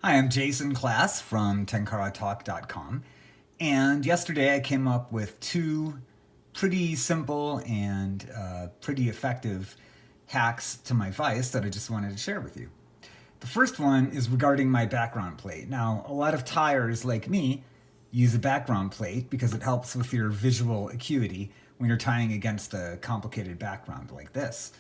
Hi, I'm Jason Class from tenkaratalk.com. And yesterday I came up with two pretty simple and pretty effective hacks to my Vise that I just wanted to share with you. The first one is regarding my background plate. Now, a lot of tyers like me use a background plate because it helps with your visual acuity when you're tying against a complicated background like this.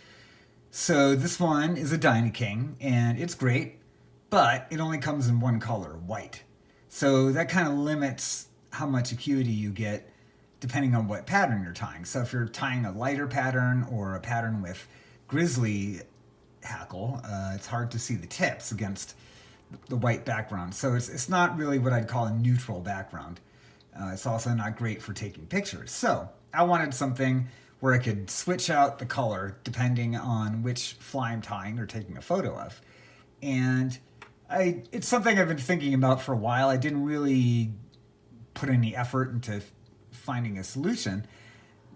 So this one is a Dynaking, and it's great, but it only comes in one color, white. So that kind of limits how much acuity you get depending on what pattern you're tying. So if you're tying a lighter pattern or a pattern with grizzly hackle, it's hard to see the tips against the white background. So it's not really what I'd call a neutral background. It's also not great for taking pictures. So I wanted something where I could switch out the color depending on which fly I'm tying or taking a photo of. And it's something I've been thinking about for a while. I didn't really put any effort into finding a solution.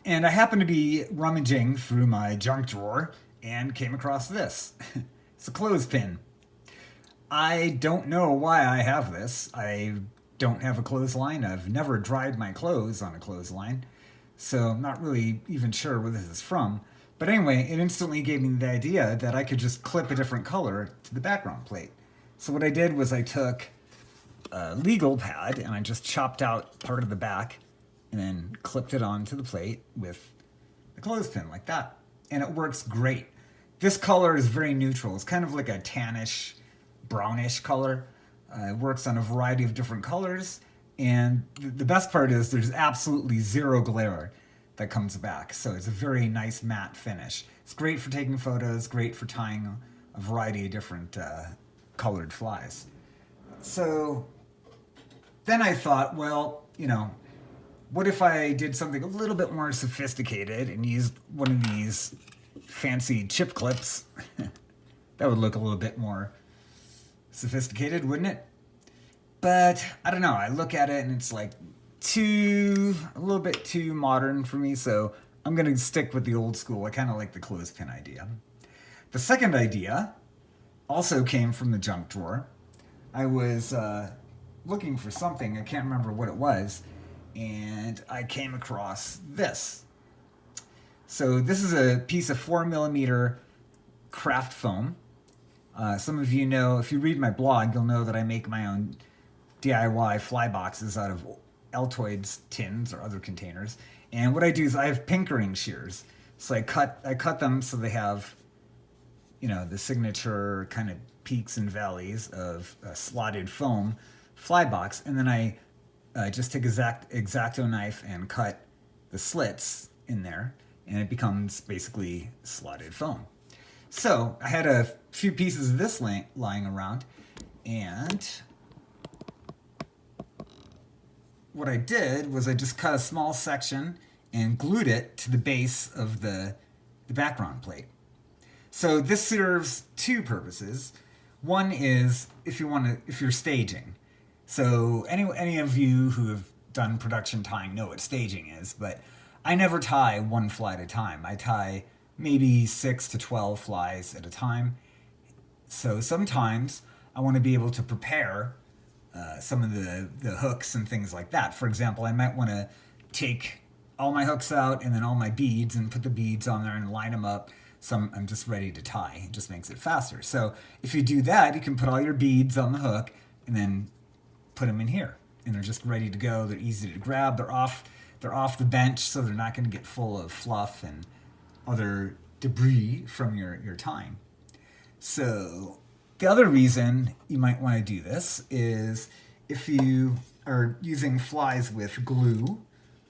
And I happened to be rummaging through my junk drawer and came across this. It's a clothespin. I don't know why I have this. I don't have a clothesline. I've never dried my clothes on a clothesline. So I'm not really even sure where this is from. But anyway, it instantly gave me the idea that I could just clip a different color to the background plate. So what I did was I took a legal pad and I just chopped out part of the back and then clipped it onto the plate with the clothespin like that. And it works great. This color is very neutral. It's kind of like a tannish, brownish color. It works on a variety of different colors. And the best part is there's absolutely zero glare that comes back. So it's a very nice matte finish. It's great for taking photos, great for tying a variety of different colored flies. So then I thought, well, what if I did something a little bit more sophisticated and used one of these fancy chip clips? That would look a little bit more sophisticated, wouldn't it? But I don't know. I look at it and it's like a little bit too modern for me. So I'm going to stick with the old school. I kind of like the clothespin idea. The second idea also came from the junk drawer. I was looking for something. I can't remember what it was. And I came across this. So this is a piece of 4mm craft foam. Some of you know, if you read my blog, you'll know that I make my own DIY fly boxes out of Altoids tins or other containers. And what I do is I have pinkering shears. So I cut them so they have, the signature kind of peaks and valleys of a slotted foam fly box. And then I just take a X-Acto knife and cut the slits in there. And it becomes basically slotted foam. So I had a few pieces of this lying around. And what I did was I just cut a small section and glued it to the base of the background plate. So this serves two purposes. One is if you're staging. So any of you who have done production tying know what staging is, but I never tie one fly at a time. I tie maybe 6 to 12 flies at a time. So sometimes I want to be able to prepare some of the hooks and things like that. For example, I might want to take all my hooks out and then all my beads and put the beads on there and line them up. So I'm just ready to tie. It just makes it faster. So if you do that, you can put all your beads on the hook and then put them in here. And they're just ready to go. They're easy to grab. They're off the bench, so they're not going to get full of fluff and other debris from your tying. So the other reason you might want to do this is if you are using flies with glue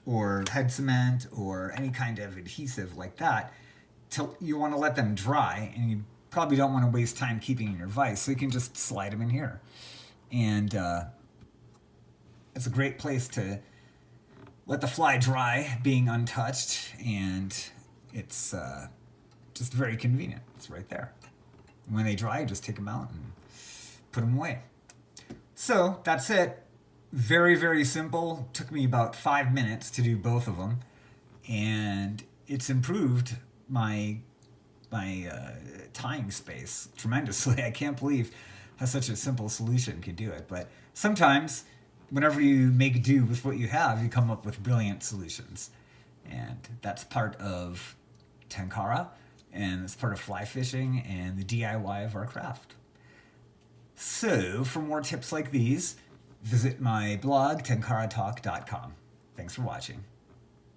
or head cement or any kind of adhesive like that, you want to let them dry, and you probably don't want to waste time keeping in your vise, so you can just slide them in here. And it's a great place to let the fly dry being untouched, and it's just very convenient. It's right there. When they dry, just take them out and put them away. So that's it. Very, very simple. Took me about 5 minutes to do both of them. And it's improved my tying space tremendously. I can't believe how such a simple solution can do it. But sometimes, whenever you make do with what you have, you come up with brilliant solutions. And that's part of Tenkara, and it's part of fly fishing and the DIY of our craft. So, for more tips like these, visit my blog, tenkaratalk.com. Thanks for watching.